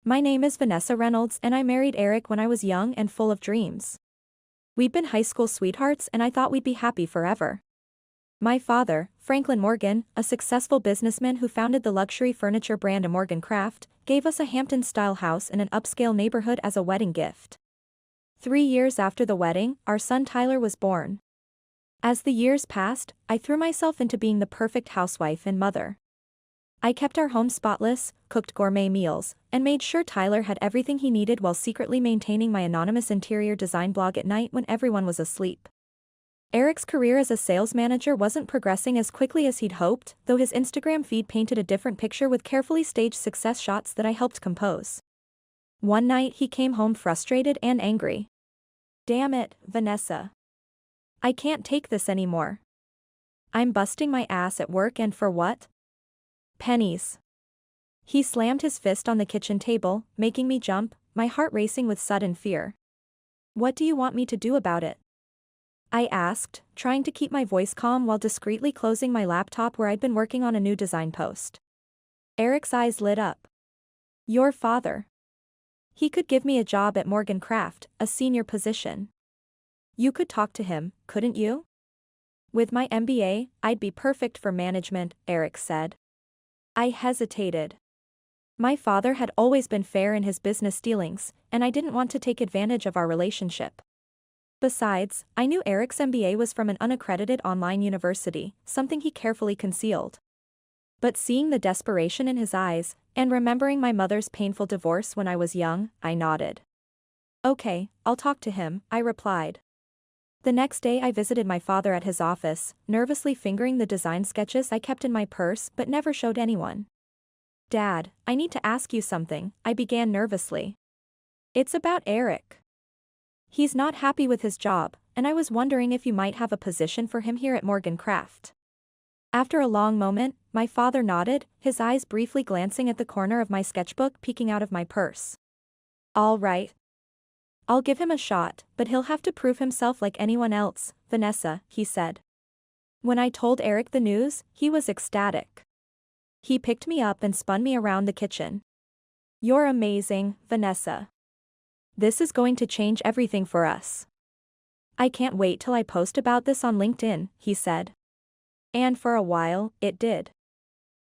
My name is Vanessa Reynolds and I married Eric when I was young and full of dreams. We'd been high school sweethearts and I thought we'd be happy forever. My father, Franklin Morgan, a successful businessman who founded the luxury furniture brand Morgan Craft, gave us a Hampton-style house in an upscale neighborhood as a wedding gift. 3 years after the wedding, our son Tyler was born. As the years passed, I threw myself into being the perfect housewife and mother. I kept our home spotless, cooked gourmet meals, and made sure Tyler had everything he needed while secretly maintaining my anonymous interior design blog at night when everyone was asleep. Eric's career as a sales manager wasn't progressing as quickly as he'd hoped, though his Instagram feed painted a different picture with carefully staged success shots that I helped compose. One night he came home frustrated and angry. "Damn it, Vanessa. I can't take this anymore. I'm busting my ass at work and for what? Pennies." He slammed his fist on the kitchen table, making me jump, my heart racing with sudden fear. "What do you want me to do about it?" I asked, trying to keep my voice calm while discreetly closing my laptop where I'd been working on a new design post. Eric's eyes lit up. "Your father. He could give me a job at Morgan Craft, a senior position. You could talk to him, couldn't you? With my MBA, I'd be perfect for management," Eric said. I hesitated. My father had always been fair in his business dealings, and I didn't want to take advantage of our relationship. Besides, I knew Eric's MBA was from an unaccredited online university, something he carefully concealed. But seeing the desperation in his eyes, and remembering my mother's painful divorce when I was young, I nodded. "Okay, I'll talk to him," I replied. The next day I visited my father at his office, nervously fingering the design sketches I kept in my purse but never showed anyone. "Dad, I need to ask you something," I began nervously. "It's about Eric. He's not happy with his job, and I was wondering if you might have a position for him here at Morgan Craft." After a long moment, my father nodded, his eyes briefly glancing at the corner of my sketchbook peeking out of my purse. "All right. I'll give him a shot, but he'll have to prove himself like anyone else, Vanessa," he said. When I told Eric the news, he was ecstatic. He picked me up and spun me around the kitchen. "You're amazing, Vanessa. This is going to change everything for us. I can't wait till I post about this on LinkedIn," he said. And for a while, it did.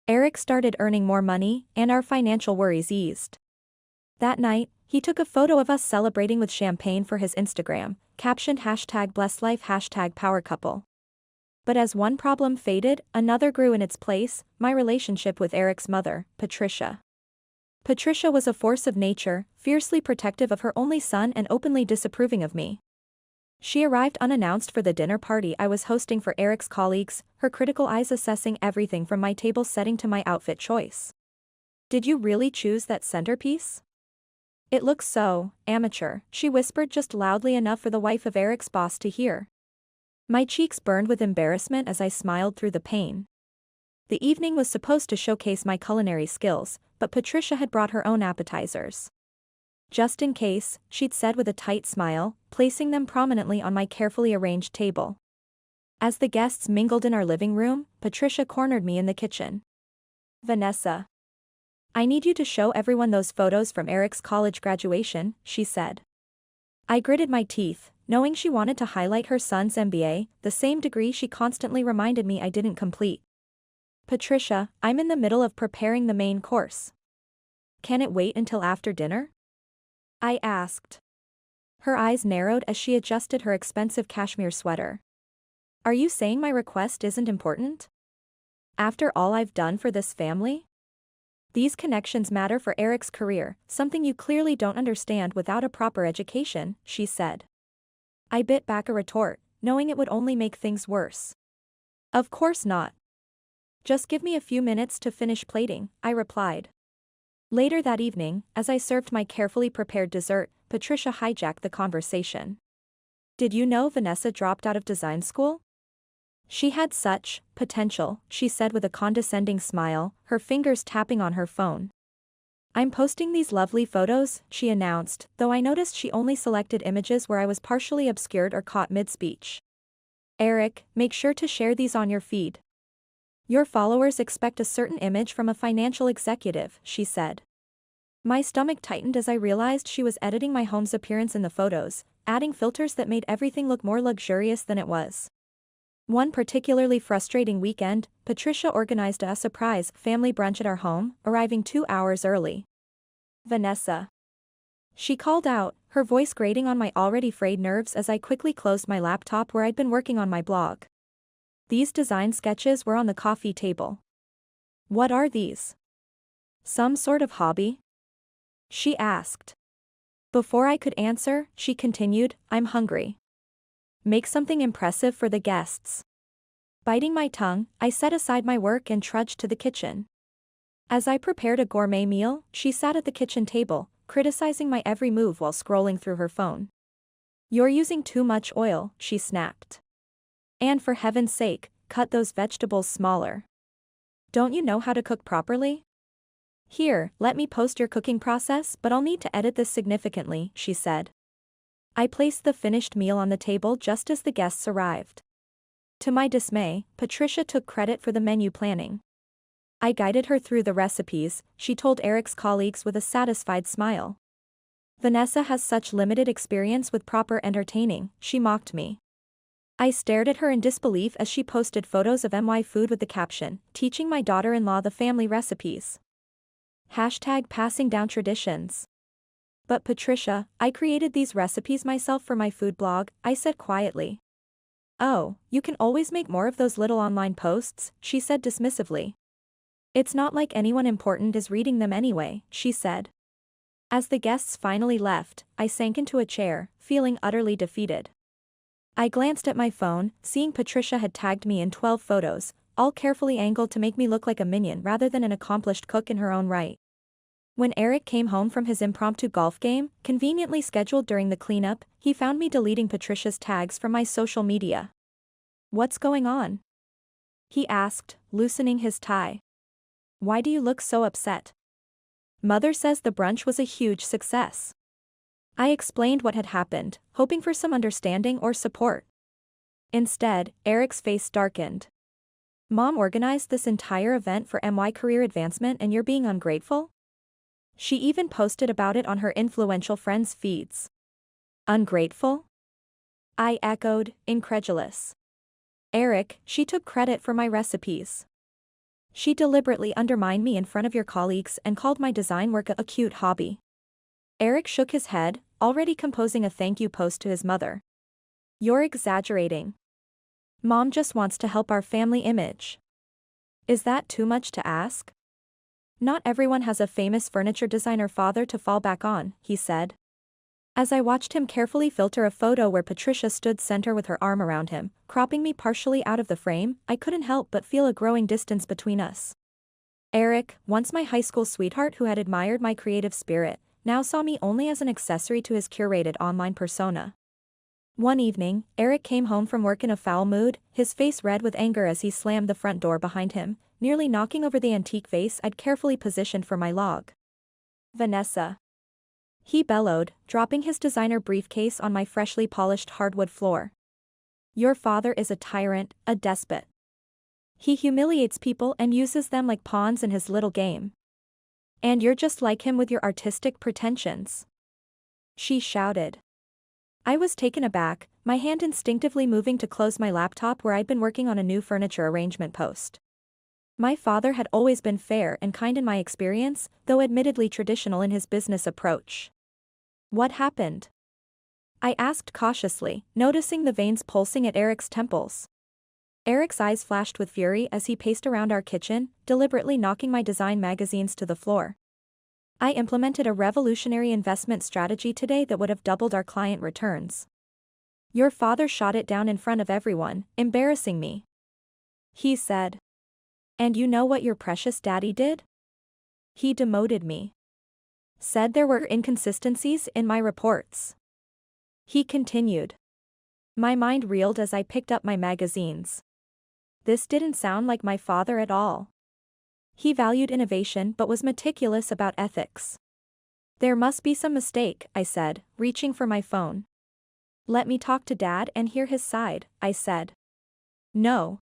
Eric started earning more money, and our financial worries eased. That night, he took a photo of us celebrating with champagne for his Instagram, captioned #BlessLife #PowerCouple. But as one problem faded, another grew in its place, my relationship with Eric's mother, Patricia. Patricia was a force of nature, fiercely protective of her only son and openly disapproving of me. She arrived unannounced for the dinner party I was hosting for Eric's colleagues, her critical eyes assessing everything from my table setting to my outfit choice. "Did you really choose that centerpiece? It looks so amateur," she whispered just loudly enough for the wife of Eric's boss to hear. My cheeks burned with embarrassment as I smiled through the pain. The evening was supposed to showcase my culinary skills, but Patricia had brought her own appetizers. "Just in case," she'd said with a tight smile, placing them prominently on my carefully arranged table. As the guests mingled in our living room, Patricia cornered me in the kitchen. "Vanessa, I need you to show everyone those photos from Eric's college graduation," she said. I gritted my teeth, knowing she wanted to highlight her son's MBA, the same degree she constantly reminded me I didn't complete. "Patricia, I'm in the middle of preparing the main course. Can it wait until after dinner?" I asked. Her eyes narrowed as she adjusted her expensive cashmere sweater. "Are you saying my request isn't important? After all I've done for this family? These connections matter for Eric's career, something you clearly don't understand without a proper education," she said. I bit back a retort, knowing it would only make things worse. "Of course not. Just give me a few minutes to finish plating," I replied. Later that evening, as I served my carefully prepared dessert, Patricia hijacked the conversation. "Did you know Vanessa dropped out of design school? She had such potential," she said with a condescending smile, her fingers tapping on her phone. "I'm posting these lovely photos," she announced, though I noticed she only selected images where I was partially obscured or caught mid-speech. "Eric, make sure to share these on your feed. Your followers expect a certain image from a financial executive," she said. My stomach tightened as I realized she was editing my home's appearance in the photos, adding filters that made everything look more luxurious than it was. One particularly frustrating weekend, Patricia organized a surprise family brunch at our home, arriving 2 hours early. Vanessa. She called out, her voice grating on my already frayed nerves as I quickly closed my laptop where I'd been working on my blog. These design sketches were on the coffee table. What are these? Some sort of hobby? She asked. Before I could answer, she continued, I'm hungry. Make something impressive for the guests. Biting my tongue, I set aside my work and trudged to the kitchen. As I prepared a gourmet meal, she sat at the kitchen table, criticizing my every move while scrolling through her phone. You're using too much oil, she snapped. And for heaven's sake, cut those vegetables smaller. Don't you know how to cook properly? Here, let me post your cooking process, but I'll need to edit this significantly, she said. I placed the finished meal on the table just as the guests arrived. To my dismay, Patricia took credit for the menu planning. I guided her through the recipes, she told Eric's colleagues with a satisfied smile. Vanessa has such limited experience with proper entertaining, she mocked me. I stared at her in disbelief as she posted photos of my food with the caption, teaching my daughter-in-law the family recipes. #passing down traditions. But Patricia, I created these recipes myself for my food blog, I said quietly. Oh, you can always make more of those little online posts, she said dismissively. It's not like anyone important is reading them anyway, she said. As the guests finally left, I sank into a chair, feeling utterly defeated. I glanced at my phone, seeing Patricia had tagged me in 12 photos, all carefully angled to make me look like a minion rather than an accomplished cook in her own right. When Eric came home from his impromptu golf game, conveniently scheduled during the cleanup, he found me deleting Patricia's tags from my social media. What's going on? He asked, loosening his tie. Why do you look so upset? Mother says the brunch was a huge success. I explained what had happened, hoping for some understanding or support. Instead, Eric's face darkened. Mom organized this entire event for my career advancement and you're being ungrateful? She even posted about it on her influential friends' feeds. Ungrateful? I echoed, incredulous. Eric, she took credit for my recipes. She deliberately undermined me in front of your colleagues and called my design work a cute hobby. Eric shook his head, already composing a thank you post to his mother. You're exaggerating. Mom just wants to help our family image. Is that too much to ask? Not everyone has a famous furniture designer father to fall back on, he said. As I watched him carefully filter a photo where Patricia stood center with her arm around him, cropping me partially out of the frame, I couldn't help but feel a growing distance between us. Eric, once my high school sweetheart who had admired my creative spirit, now saw me only as an accessory to his curated online persona. One evening, Eric came home from work in a foul mood, his face red with anger as he slammed the front door behind him, nearly knocking over the antique vase I'd carefully positioned for my log. Vanessa. He bellowed, dropping his designer briefcase on my freshly polished hardwood floor. Your father is a tyrant, a despot. He humiliates people and uses them like pawns in his little game. And you're just like him with your artistic pretensions. She shouted. I was taken aback, my hand instinctively moving to close my laptop where I'd been working on a new furniture arrangement post. My father had always been fair and kind in my experience, though admittedly traditional in his business approach. What happened? I asked cautiously, noticing the veins pulsing at Eric's temples. Eric's eyes flashed with fury as he paced around our kitchen, deliberately knocking my design magazines to the floor. I implemented a revolutionary investment strategy today that would have doubled our client returns. Your father shot it down in front of everyone, embarrassing me. He said. And you know what your precious daddy did? He demoted me. Said there were inconsistencies in my reports. He continued. My mind reeled as I picked up my magazines. This didn't sound like my father at all. He valued innovation but was meticulous about ethics. There must be some mistake, I said, reaching for my phone. Let me talk to Dad and hear his side, I said. No.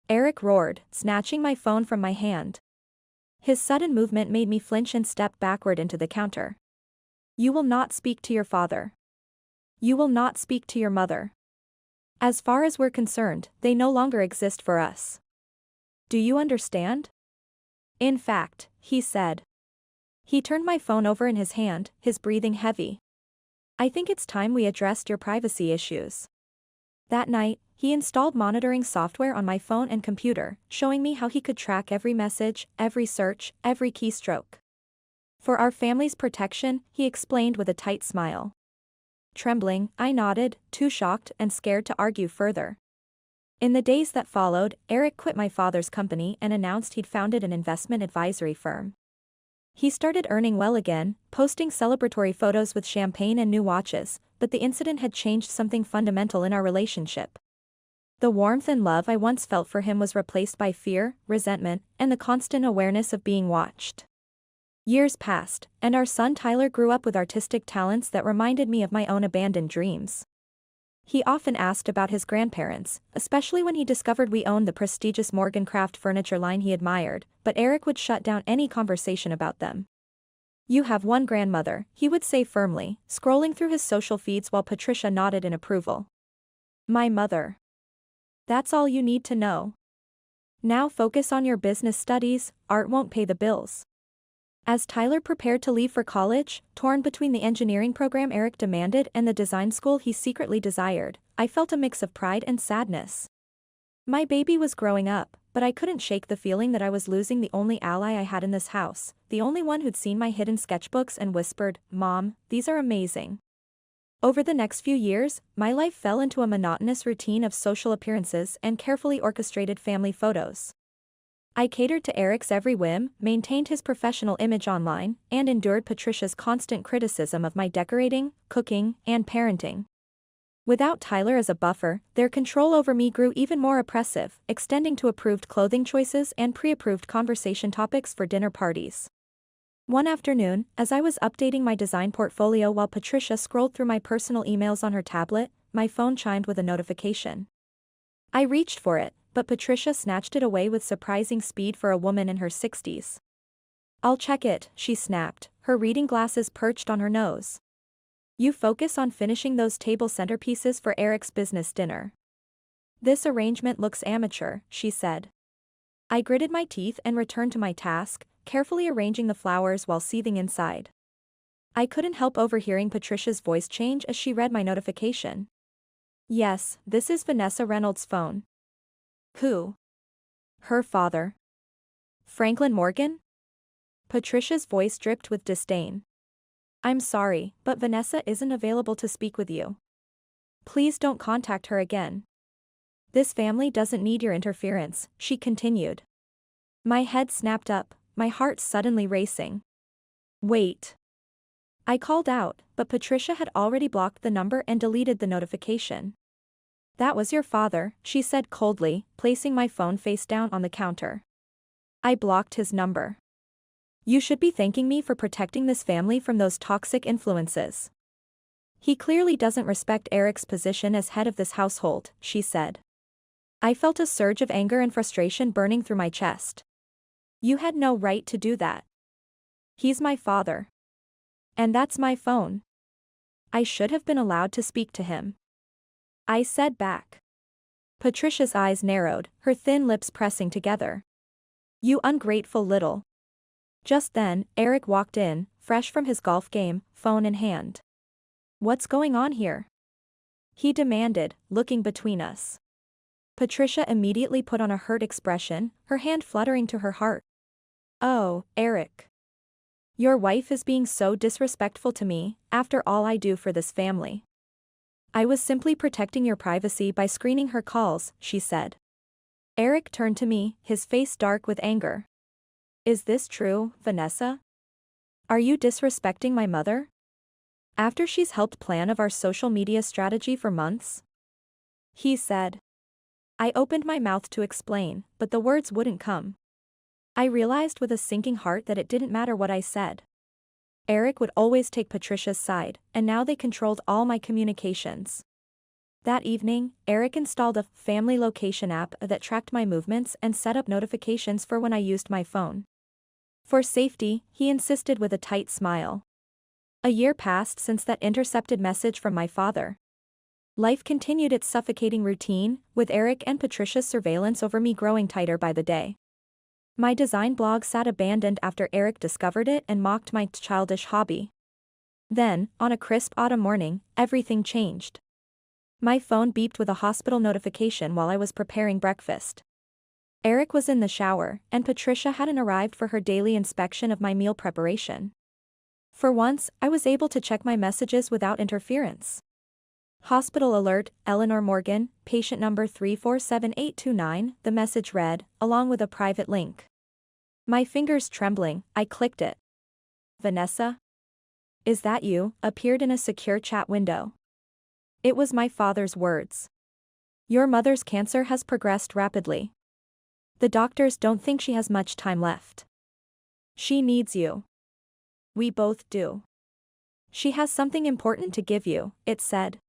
Eric roared, snatching my phone from my hand. His sudden movement made me flinch and step backward into the counter. You will not speak to your father. You will not speak to your mother. As far as we're concerned, they no longer exist for us. Do you understand? In fact, he said. He turned my phone over in his hand, his breathing heavy. I think it's time we addressed your privacy issues. That night, he installed monitoring software on my phone and computer, showing me how he could track every message, every search, every keystroke. For our family's protection, he explained with a tight smile. Trembling, I nodded, too shocked and scared to argue further. In the days that followed, Eric quit my father's company and announced he'd founded an investment advisory firm. He started earning well again, posting celebratory photos with champagne and new watches, but the incident had changed something fundamental in our relationship. The warmth and love I once felt for him was replaced by fear, resentment, and the constant awareness of being watched. Years passed, and our son Tyler grew up with artistic talents that reminded me of my own abandoned dreams. He often asked about his grandparents, especially when he discovered we owned the prestigious Morgan Craft furniture line he admired, but Eric would shut down any conversation about them. You have one grandmother, he would say firmly, scrolling through his social feeds while Patricia nodded in approval. My mother. That's all you need to know. Now focus on your business studies, art won't pay the bills. As Tyler prepared to leave for college, torn between the engineering program Eric demanded and the design school he secretly desired, I felt a mix of pride and sadness. My baby was growing up, but I couldn't shake the feeling that I was losing the only ally I had in this house, the only one who'd seen my hidden sketchbooks and whispered, "Mom, these are amazing." Over the next few years, my life fell into a monotonous routine of social appearances and carefully orchestrated family photos. I catered to Eric's every whim, maintained his professional image online, and endured Patricia's constant criticism of my decorating, cooking, and parenting. Without Tyler as a buffer, their control over me grew even more oppressive, extending to approved clothing choices and pre-approved conversation topics for dinner parties. One afternoon, as I was updating my design portfolio while Patricia scrolled through my personal emails on her tablet, my phone chimed with a notification. I reached for it, but Patricia snatched it away with surprising speed for a woman in her 60s. I'll check it, she snapped, her reading glasses perched on her nose. You focus on finishing those table centerpieces for Eric's business dinner. This arrangement looks amateur, she said. I gritted my teeth and returned to my task, carefully arranging the flowers while seething inside. I couldn't help overhearing Patricia's voice change as she read my notification. Yes, this is Vanessa Reynolds' phone. Who? Her father. Franklin Morgan? Patricia's voice dripped with disdain. I'm sorry, but Vanessa isn't available to speak with you. Please don't contact her again. This family doesn't need your interference, she continued. My head snapped up, my heart suddenly racing. Wait. I called out, but Patricia had already blocked the number and deleted the notification. That was your father, she said coldly, placing my phone face down on the counter. I blocked his number. You should be thanking me for protecting this family from those toxic influences. He clearly doesn't respect Eric's position as head of this household, she said. I felt a surge of anger and frustration burning through my chest. You had no right to do that. He's my father. And that's my phone. I should have been allowed to speak to him. I said back. Patricia's eyes narrowed, her thin lips pressing together. You ungrateful little. Just then, Eric walked in, fresh from his golf game, phone in hand. What's going on here? He demanded, looking between us. Patricia immediately put on a hurt expression, her hand fluttering to her heart. Oh, Eric. Your wife is being so disrespectful to me, after all I do for this family. I was simply protecting your privacy by screening her calls, she said. Eric turned to me, his face dark with anger. Is this true, Vanessa? Are you disrespecting my mother? After she's helped plan of our social media strategy for months? He said. I opened my mouth to explain, but the words wouldn't come. I realized with a sinking heart that it didn't matter what I said. Eric would always take Patricia's side, and now they controlled all my communications. That evening, Eric installed a family location app that tracked my movements and set up notifications for when I used my phone. For safety, he insisted with a tight smile. A year passed since that intercepted message from my father. Life continued its suffocating routine, with Eric and Patricia's surveillance over me growing tighter by the day. My design blog sat abandoned after Eric discovered it and mocked my childish hobby. Then, on a crisp autumn morning, everything changed. My phone beeped with a hospital notification while I was preparing breakfast. Eric was in the shower, and Patricia hadn't arrived for her daily inspection of my meal preparation. For once, I was able to check my messages without interference. Hospital alert, Eleanor Morgan, patient number 347829, the message read, along with a private link. My fingers trembling, I clicked it. Vanessa? Is that you? Appeared in a secure chat window. It was my father's words. Your mother's cancer has progressed rapidly. The doctors don't think she has much time left. She needs you. We both do. She has something important to give you, it said.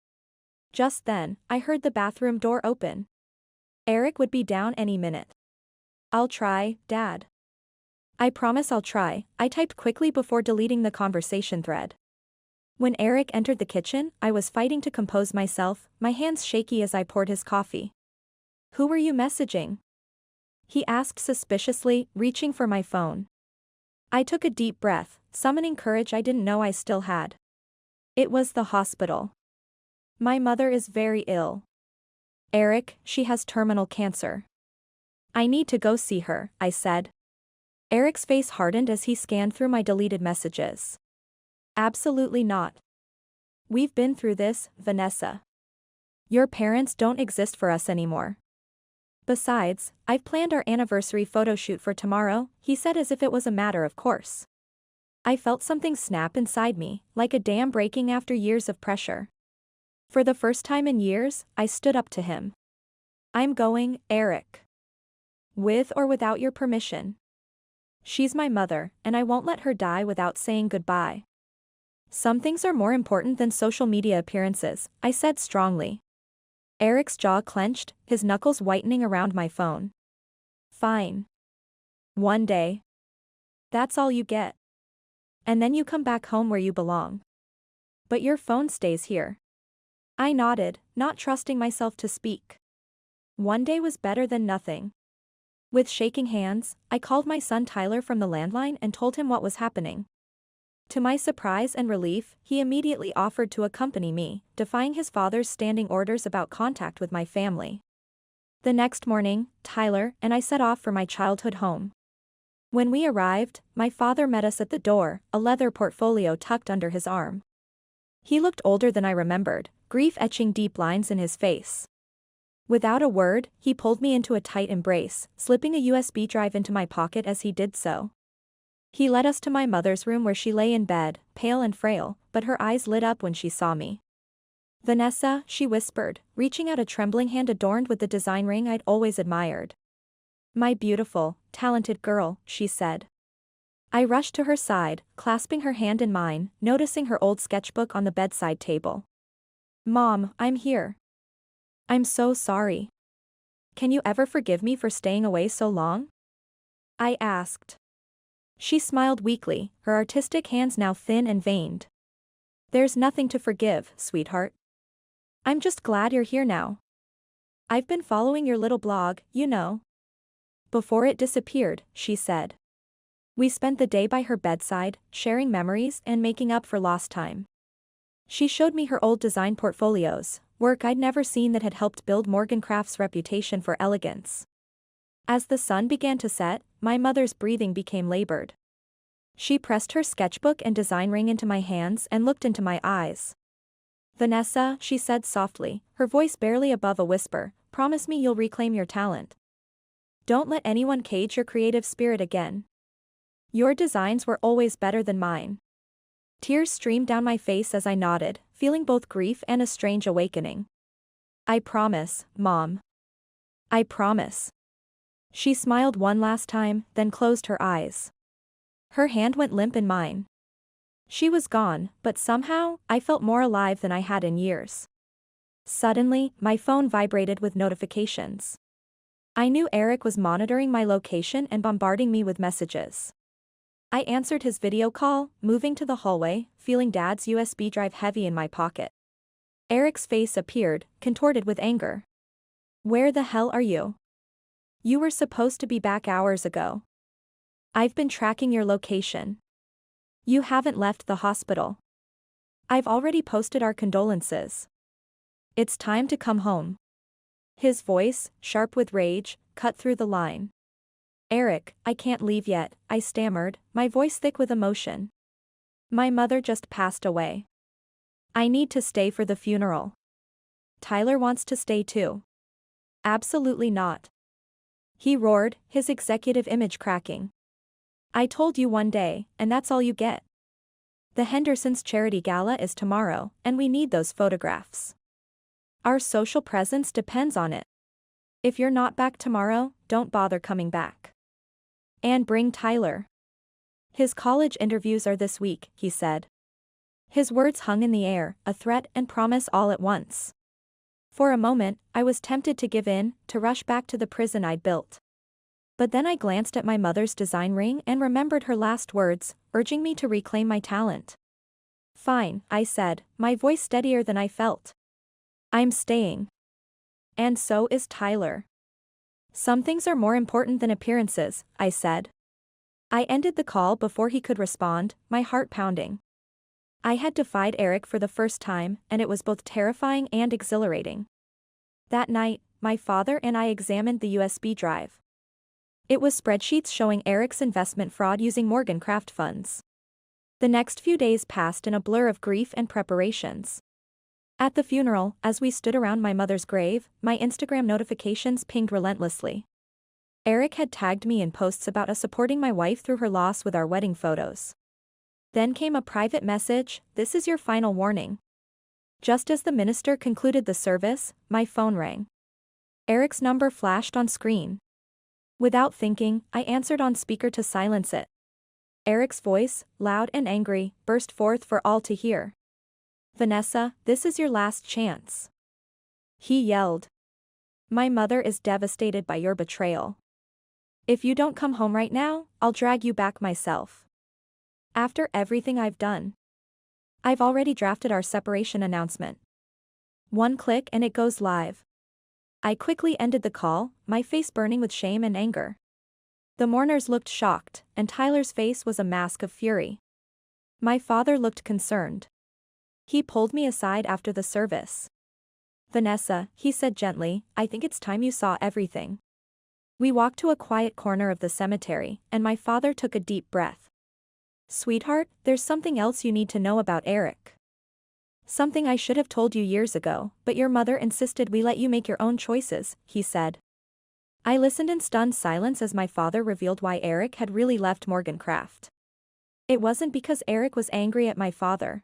Just then, I heard the bathroom door open. Eric would be down any minute. I'll try, Dad. I promise I'll try, I typed quickly before deleting the conversation thread. When Eric entered the kitchen, I was fighting to compose myself, my hands shaky as I poured his coffee. Who were you messaging? He asked suspiciously, reaching for my phone. I took a deep breath, summoning courage I didn't know I still had. It was the hospital. My mother is very ill. Eric, she has terminal cancer. I need to go see her, I said. Eric's face hardened as he scanned through my deleted messages. Absolutely not. We've been through this, Vanessa. Your parents don't exist for us anymore. Besides, I've planned our anniversary photo shoot for tomorrow, he said as if it was a matter of course. I felt something snap inside me, like a dam breaking after years of pressure. For the first time in years, I stood up to him. I'm going, Eric. With or without your permission. She's my mother, and I won't let her die without saying goodbye. Some things are more important than social media appearances, I said strongly. Eric's jaw clenched, his knuckles whitening around my phone. Fine. One day. That's all you get. And then you come back home where you belong. But your phone stays here. I nodded, not trusting myself to speak. One day was better than nothing. With shaking hands, I called my son Tyler from the landline and told him what was happening. To my surprise and relief, he immediately offered to accompany me, defying his father's standing orders about contact with my family. The next morning, Tyler and I set off for my childhood home. When we arrived, my father met us at the door, a leather portfolio tucked under his arm. He looked older than I remembered, grief etching deep lines in his face. Without a word, he pulled me into a tight embrace, slipping a USB drive into my pocket as he did so. He led us to my mother's room where she lay in bed, pale and frail, but her eyes lit up when she saw me. Vanessa, she whispered, reaching out a trembling hand adorned with the design ring I'd always admired. My beautiful, talented girl, she said. I rushed to her side, clasping her hand in mine, noticing her old sketchbook on the bedside table. Mom, I'm here. I'm so sorry. Can you ever forgive me for staying away so long? I asked. She smiled weakly, her artistic hands now thin and veined. There's nothing to forgive, sweetheart. I'm just glad you're here now. I've been following your little blog, you know. Before it disappeared, she said. We spent the day by her bedside, sharing memories and making up for lost time. She showed me her old design portfolios, work I'd never seen that had helped build Morgan Craft's reputation for elegance. As the sun began to set, my mother's breathing became labored. She pressed her sketchbook and design ring into my hands and looked into my eyes. Vanessa, she said softly, her voice barely above a whisper, promise me you'll reclaim your talent. Don't let anyone cage your creative spirit again. Your designs were always better than mine. Tears streamed down my face as I nodded, feeling both grief and a strange awakening. I promise, Mom. I promise. She smiled one last time, then closed her eyes. Her hand went limp in mine. She was gone, but somehow, I felt more alive than I had in years. Suddenly, my phone vibrated with notifications. I knew Eric was monitoring my location and bombarding me with messages. I answered his video call, moving to the hallway, feeling Dad's USB drive heavy in my pocket. Eric's face appeared, contorted with anger. Where the hell are you? You were supposed to be back hours ago. I've been tracking your location. You haven't left the hospital. I've already posted our condolences. It's time to come home. His voice, sharp with rage, cut through the line. Eric, I can't leave yet, I stammered, my voice thick with emotion. My mother just passed away. I need to stay for the funeral. Tyler wants to stay too. Absolutely not. He roared, his executive image cracking. I told you one day, and that's all you get. The Hendersons' charity gala is tomorrow, and we need those photographs. Our social presence depends on it. If you're not back tomorrow, don't bother coming back. And bring Tyler. His college interviews are this week, he said. His words hung in the air, a threat and promise all at once. For a moment, I was tempted to give in, to rush back to the prison I'd built. But then I glanced at my mother's design ring and remembered her last words, urging me to reclaim my talent. Fine, I said, my voice steadier than I felt. I'm staying. And so is Tyler. Some things are more important than appearances, I said. I ended the call before he could respond, my heart pounding. I had defied Eric for the first time, and it was both terrifying and exhilarating. That night, my father and I examined the USB drive. It was spreadsheets showing Eric's investment fraud using Morgancraft funds. The next few days passed in a blur of grief and preparations. At the funeral, as we stood around my mother's grave, my Instagram notifications pinged relentlessly. Eric had tagged me in posts about us supporting my wife through her loss with our wedding photos. Then came a private message, "This is your final warning." Just as the minister concluded the service, my phone rang. Eric's number flashed on screen. Without thinking, I answered on speaker to silence it. Eric's voice, loud and angry, burst forth for all to hear. "Vanessa, this is your last chance." He yelled. "My mother is devastated by your betrayal. If you don't come home right now, I'll drag you back myself. After everything I've done. I've already drafted our separation announcement. One click and it goes live." I quickly ended the call, my face burning with shame and anger. The mourners looked shocked, and Tyler's face was a mask of fury. My father looked concerned. He pulled me aside after the service. "Vanessa," he said gently, "I think it's time you saw everything." We walked to a quiet corner of the cemetery, and my father took a deep breath. "Sweetheart, there's something else you need to know about Eric. Something I should have told you years ago, but your mother insisted we let you make your own choices," he said. I listened in stunned silence as my father revealed why Eric had really left Morgancraft. It wasn't because Eric was angry at my father.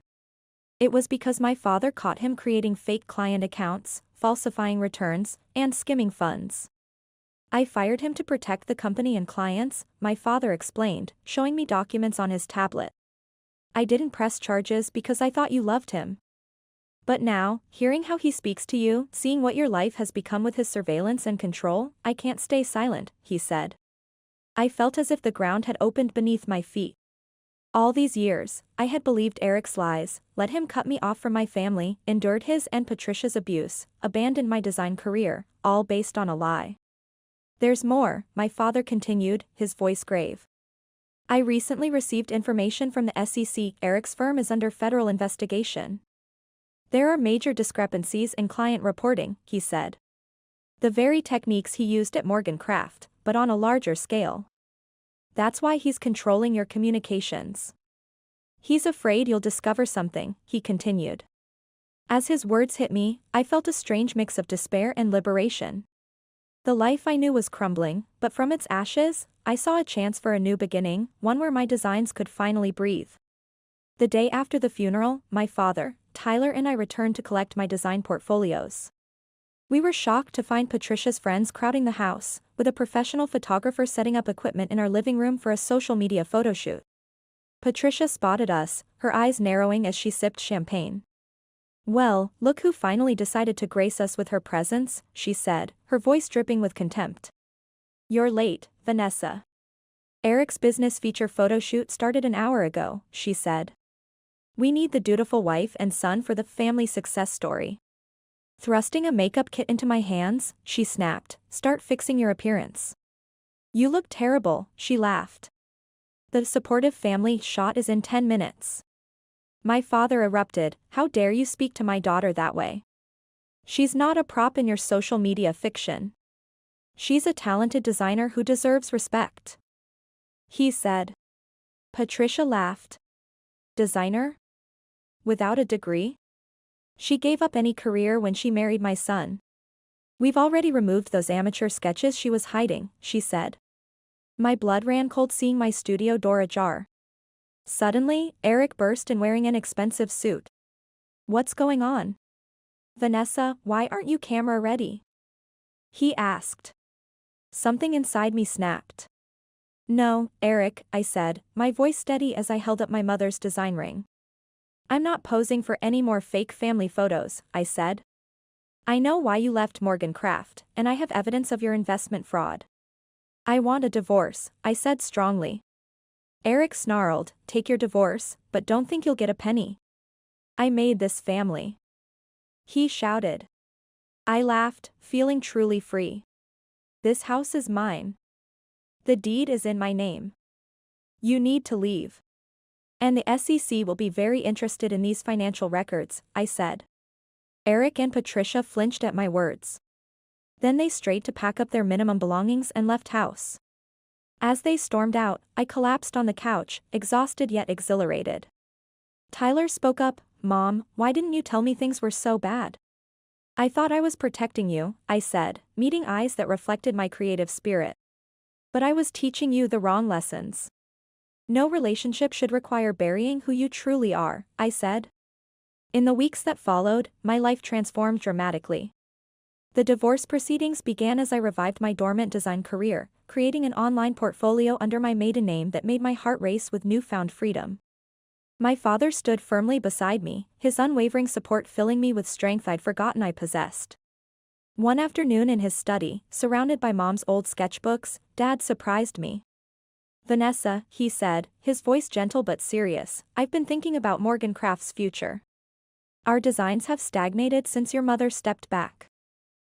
It was because my father caught him creating fake client accounts, falsifying returns, and skimming funds. "I fired him to protect the company and clients," my father explained, showing me documents on his tablet. "I didn't press charges because I thought you loved him. But now, hearing how he speaks to you, seeing what your life has become with his surveillance and control, I can't stay silent," he said. I felt as if the ground had opened beneath my feet. All these years, I had believed Eric's lies, let him cut me off from my family, endured his and Patricia's abuse, abandoned my design career, all based on a lie. "There's more," my father continued, his voice grave. "I recently received information from the SEC. Eric's firm is under federal investigation. There are major discrepancies in client reporting," he said. "The very techniques he used at Morgancraft, but on a larger scale. That's why he's controlling your communications. He's afraid you'll discover something," he continued. As his words hit me, I felt a strange mix of despair and liberation. The life I knew was crumbling, but from its ashes, I saw a chance for a new beginning, one where my designs could finally breathe. The day after the funeral, my father, Tyler and I returned to collect my design portfolios. We were shocked to find Patricia's friends crowding the house, with a professional photographer setting up equipment in our living room for a social media photoshoot. Patricia spotted us, her eyes narrowing as she sipped champagne. "Well, look who finally decided to grace us with her presence," she said, her voice dripping with contempt. "You're late, Vanessa. Eric's business feature photo shoot started an hour ago, she said. We need the dutiful wife and son for the family success story. Thrusting a makeup kit into my hands, she snapped, start fixing your appearance. You look terrible, she laughed. The supportive family shot is in 10 minutes. My father erupted, how dare you speak to my daughter that way? She's not a prop in your social media fiction. She's a talented designer who deserves respect. He said. Patricia laughed. Designer? Without a degree? She gave up any career when she married my son. We've already removed those amateur sketches she was hiding, she said. My blood ran cold seeing my studio door ajar. Suddenly, Eric burst in wearing an expensive suit. What's going on? Vanessa, why aren't you camera ready? He asked. Something inside me snapped. No, Eric, I said, my voice steady as I held up my mother's design ring. I'm not posing for any more fake family photos, I said. I know why you left Morgan Craft, and I have evidence of your investment fraud. I want a divorce, I said strongly. Eric snarled, take your divorce, but don't think you'll get a penny. I made this family. He shouted. I laughed, feeling truly free. This house is mine. The deed is in my name. You need to leave. And the SEC will be very interested in these financial records, I said. Eric and Patricia flinched at my words. Then they strayed to pack up their minimum belongings and left house. As they stormed out, I collapsed on the couch, exhausted yet exhilarated. Tyler spoke up, Mom, why didn't you tell me things were so bad? I thought I was protecting you, I said, meeting eyes that reflected my creative spirit. But I was teaching you the wrong lessons. No relationship should require burying who you truly are, I said. In the weeks that followed, my life transformed dramatically. The divorce proceedings began as I revived my dormant design career, creating an online portfolio under my maiden name that made my heart race with newfound freedom. My father stood firmly beside me, his unwavering support filling me with strength I'd forgotten I possessed. One afternoon in his study, surrounded by Mom's old sketchbooks, Dad surprised me. Vanessa, he said, his voice gentle but serious, I've been thinking about Morgan Craft's future. Our designs have stagnated since your mother stepped back.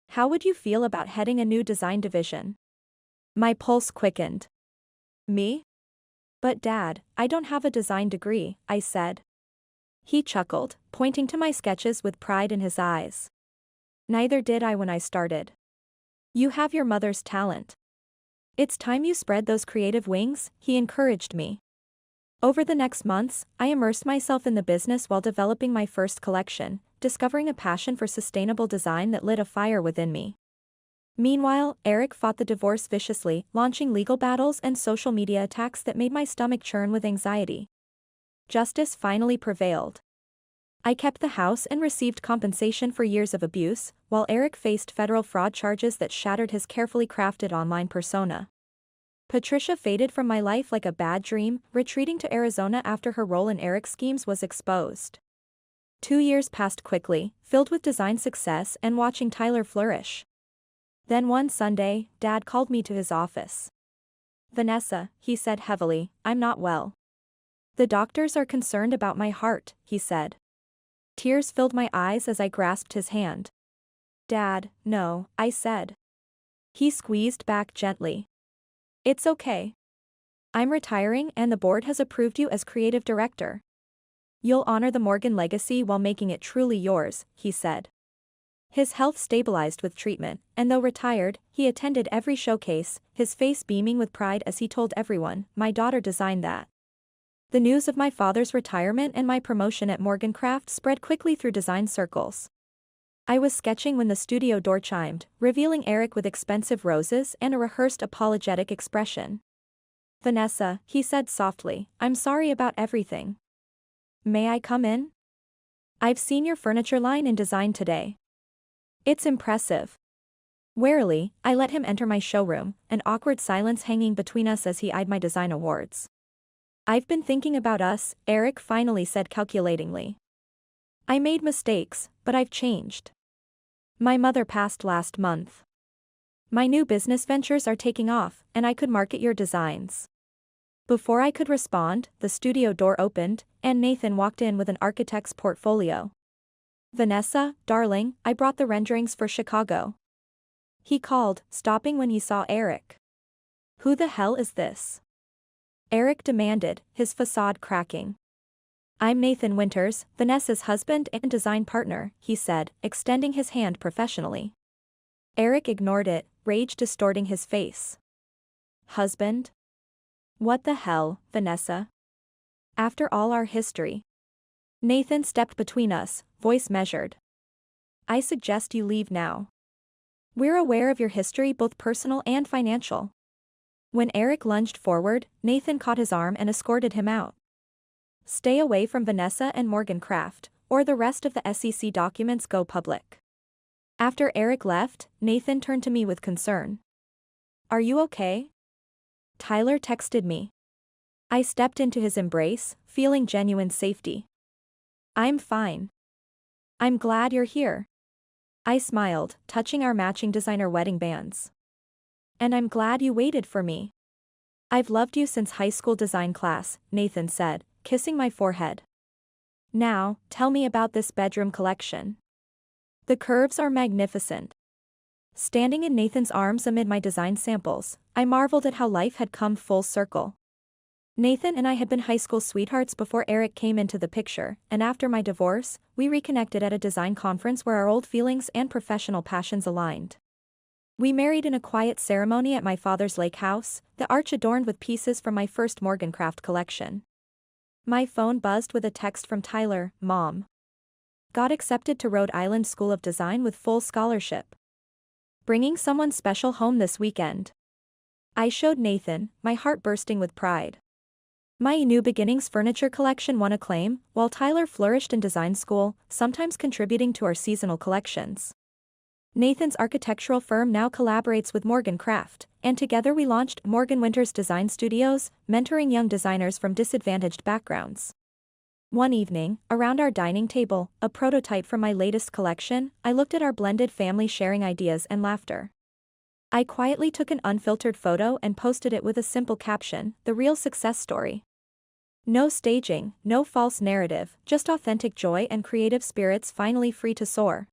How would you feel about heading a new design division? My pulse quickened. Me? But Dad, I don't have a design degree, I said. He chuckled, pointing to my sketches with pride in his eyes. Neither did I when I started. You have your mother's talent. It's time you spread those creative wings, he encouraged me. Over the next months, I immersed myself in the business while developing my first collection, discovering a passion for sustainable design that lit a fire within me. Meanwhile, Eric fought the divorce viciously, launching legal battles and social media attacks that made my stomach churn with anxiety. Justice finally prevailed. I kept the house and received compensation for years of abuse, while Eric faced federal fraud charges that shattered his carefully crafted online persona. Patricia faded from my life like a bad dream, retreating to Arizona after her role in Eric's schemes was exposed. 2 years passed quickly, filled with design success and watching Tyler flourish. Then one Sunday, Dad called me to his office. Vanessa, he said heavily, I'm not well. The doctors are concerned about my heart, he said. Tears filled my eyes as I grasped his hand. Dad, no, I said. He squeezed back gently. It's okay. I'm retiring and the board has approved you as creative director. You'll honor the Morgan legacy while making it truly yours, he said. His health stabilized with treatment, and though retired, he attended every showcase, his face beaming with pride as he told everyone, my daughter designed that. The news of my father's retirement and my promotion at Morgan Craft spread quickly through design circles. I was sketching when the studio door chimed, revealing Eric with expensive roses and a rehearsed apologetic expression. Vanessa, he said softly, I'm sorry about everything. May I come in? I've seen your furniture line in design today. It's impressive. Warily, I let him enter my showroom, an awkward silence hanging between us as he eyed my design awards. I've been thinking about us, Eric finally said calculatingly. I made mistakes, but I've changed. My mother passed last month. My new business ventures are taking off, and I could market your designs. Before I could respond, the studio door opened, and Nathan walked in with an architect's portfolio. "Vanessa, darling, I brought the renderings for Chicago," he called, stopping when he saw Eric. "Who the hell is this?" Eric demanded, his facade cracking. "I'm Nathan Winters, Vanessa's husband and design partner," he said, extending his hand professionally. Eric ignored it, rage distorting his face. "Husband? What the hell, Vanessa? After all our history." Nathan stepped between us, voice measured. "I suggest you leave now. We're aware of your history, both personal and financial." When Eric lunged forward, Nathan caught his arm and escorted him out. "Stay away from Vanessa and Morgan Craft, or the rest of the SEC documents go public." After Eric left, Nathan turned to me with concern. "Are you okay?" Tyler texted me. I stepped into his embrace, feeling genuine safety. "I'm fine. I'm glad you're here." I smiled, touching our matching designer wedding bands. "And I'm glad you waited for me. I've loved you since high school design class," Nathan said, kissing my forehead. "Now, tell me about this bedroom collection." "The curves are magnificent." Standing in Nathan's arms amid my design samples, I marveled at how life had come full circle. Nathan and I had been high school sweethearts before Eric came into the picture, and after my divorce, we reconnected at a design conference where our old feelings and professional passions aligned. We married in a quiet ceremony at my father's lake house, the arch adorned with pieces from my first Morgancraft collection. My phone buzzed with a text from Tyler, "Mom. Got accepted to Rhode Island School of Design with full scholarship. Bringing someone special home this weekend." I showed Nathan, my heart bursting with pride. My New Beginnings furniture collection won acclaim, while Tyler flourished in design school, sometimes contributing to our seasonal collections. Nathan's architectural firm now collaborates with Morgan Craft, and together we launched Morgan Winters Design Studios, mentoring young designers from disadvantaged backgrounds. One evening, around our dining table, a prototype from my latest collection, I looked at our blended family sharing ideas and laughter. I quietly took an unfiltered photo and posted it with a simple caption, "The real success story." No staging, no false narrative, just authentic joy and creative spirits finally free to soar.